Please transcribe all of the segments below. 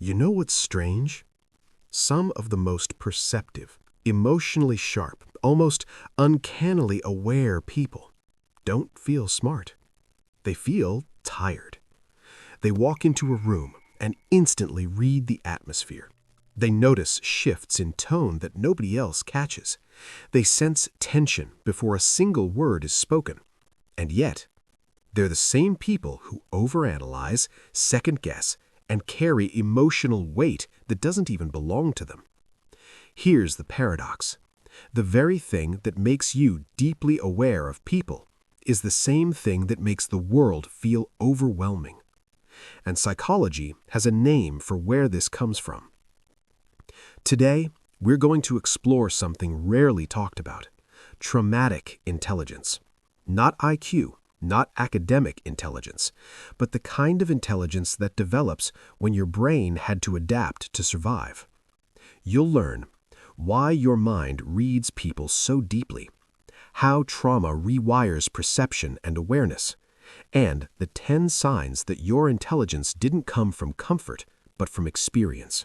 You know what's strange? Some of the most perceptive, emotionally sharp, almost uncannily aware people don't feel smart. They feel tired. They walk into a room and instantly read the atmosphere. They notice shifts in tone that nobody else catches. They sense tension before a single word is spoken. And yet, they're the same people who overanalyze, second-guess, and carry emotional weight that doesn't even belong to them. Here's the paradox. The very thing that makes you deeply aware of people is the same thing that makes the world feel overwhelming. And psychology has a name for where this comes from. Today, we're going to explore something rarely talked about: traumatic intelligence. Not IQ, not academic intelligence, but the kind of intelligence that develops when your brain had to adapt to survive. You'll learn why your mind reads people so deeply, how trauma rewires perception and awareness, and the 10 signs that your intelligence didn't come from comfort, but from experience.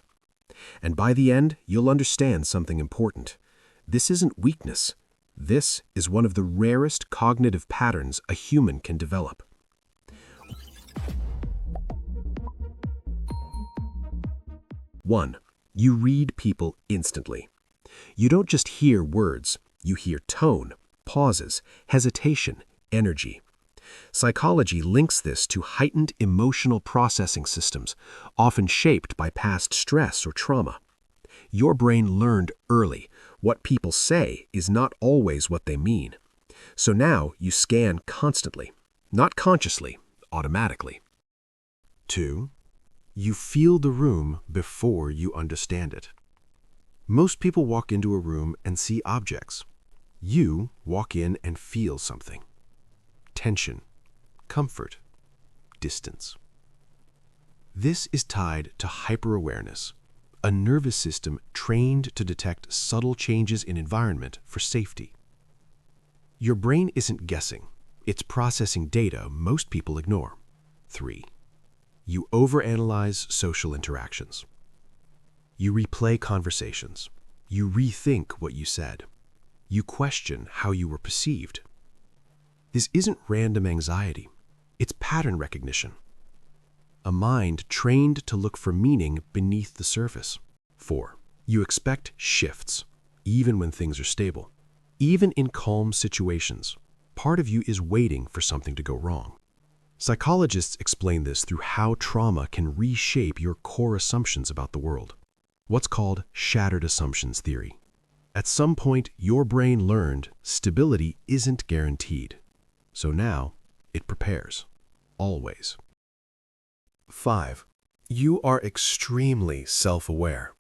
And by the end, you'll understand something important. This isn't weakness. This is one of the rarest cognitive patterns a human can develop. 1. You read people instantly. You don't just hear words, you hear tone, pauses, hesitation, energy. Psychology links this to heightened emotional processing systems, often shaped by past stress or trauma. Your brain learned early what people say is not always what they mean. So now you scan constantly, not consciously, automatically. 2. You feel the room before you understand it. Most people walk into a room and see objects. You walk in and feel something. Tension, comfort, distance. This is tied to hyperawareness, a nervous system trained to detect subtle changes in environment for safety. Your brain isn't guessing, it's processing data most people ignore. 3. You overanalyze social interactions. You replay conversations. You rethink what you said. You question how you were perceived. This isn't random anxiety. It's pattern recognition. A mind trained to look for meaning beneath the surface. 4. You expect shifts, even when things are stable. Even in calm situations, part of you is waiting for something to go wrong. Psychologists explain this through how trauma can reshape your core assumptions about the world. What's called shattered assumptions theory. At some point, your brain learned stability isn't guaranteed. So now, it prepares. Always. 5. You are extremely self-aware.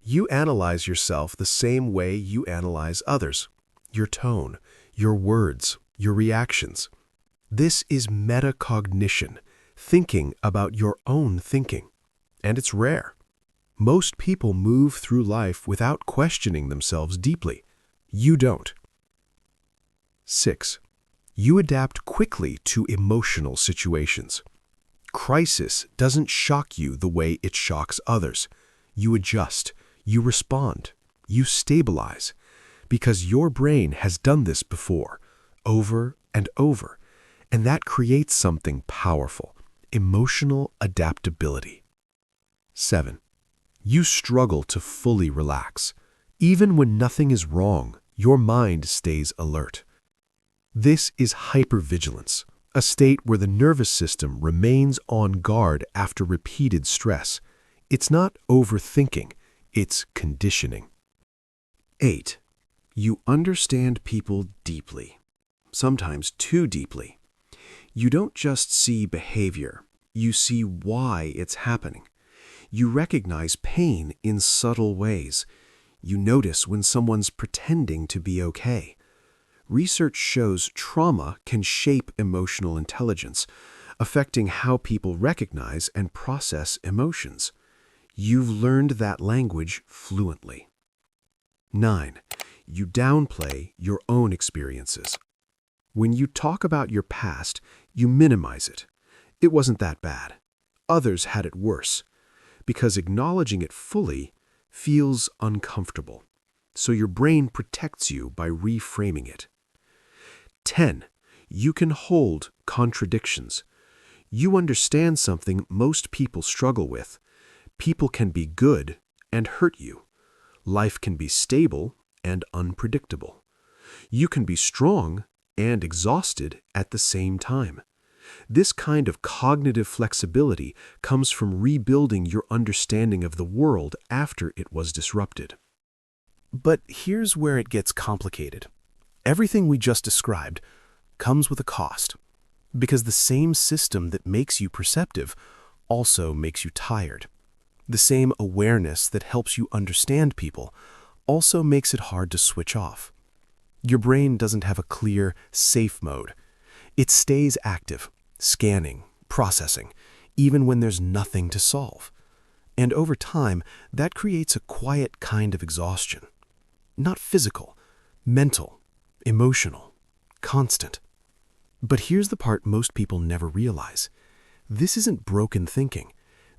You analyze yourself the same way you analyze others. Your tone, your words, your reactions. This is metacognition, thinking about your own thinking. And it's rare. Most people move through life without questioning themselves deeply. You don't. 6. You adapt quickly to emotional situations. Crisis doesn't shock you the way it shocks others. You adjust, you respond, you stabilize, because your brain has done this before, over and over, and that creates something powerful: emotional adaptability. 7. You struggle to fully relax. Even when nothing is wrong, your mind stays alert. This is hypervigilance, a state where the nervous system remains on guard after repeated stress. It's not overthinking, it's conditioning. 8. You understand people deeply, sometimes too deeply. You don't just see behavior, you see why it's happening. You recognize pain in subtle ways. You notice when someone's pretending to be okay. Research shows trauma can shape emotional intelligence, affecting how people recognize and process emotions. You've learned that language fluently. 9. You downplay your own experiences. When you talk about your past, you minimize it. It wasn't that bad. Others had it worse. because acknowledging it fully feels uncomfortable. So your brain protects you by reframing it. 10. You can hold contradictions. You understand something most people struggle with. People can be good and hurt you. Life can be stable and unpredictable. You can be strong and exhausted at the same time. This kind of cognitive flexibility comes from rebuilding your understanding of the world after it was disrupted. But here's where it gets complicated. Everything we just described comes with a cost, because the same system that makes you perceptive also makes you tired. The same awareness that helps you understand people also makes it hard to switch off. Your brain doesn't have a clear, safe mode. It stays active, scanning, processing, even when there's nothing to solve. And over time, that creates a quiet kind of exhaustion. Not physical, mental, emotional, constant. But here's the part most people never realize. This isn't broken thinking.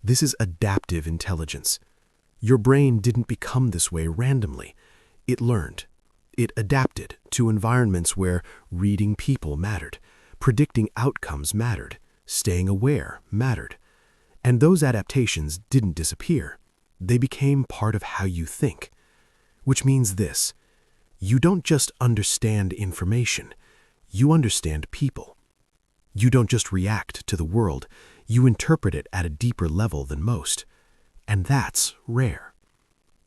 This is adaptive intelligence. Your brain didn't become this way randomly. It learned. It adapted to environments where reading people mattered, predicting outcomes mattered, staying aware mattered. And those adaptations didn't disappear. They became part of how you think. Which means this: you don't just understand information, you understand people. You don't just react to the world, you interpret it at a deeper level than most. And that's rare.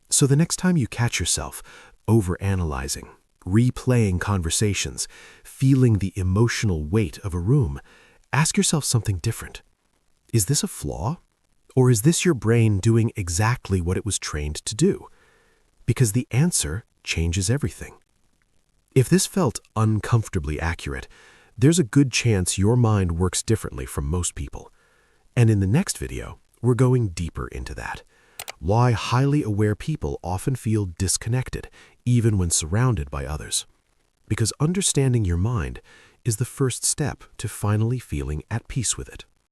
So the next time you catch yourself overanalyzing, replaying conversations, feeling the emotional weight of a room, ask yourself something different. Is this a flaw? Or is this your brain doing exactly what it was trained to do? Because the answer changes everything. If this felt uncomfortably accurate, there's a good chance your mind works differently from most people. And in the next video, we're going deeper into that. Why highly aware people often feel disconnected, even when surrounded by others. Because understanding your mind is the first step to finally feeling at peace with it.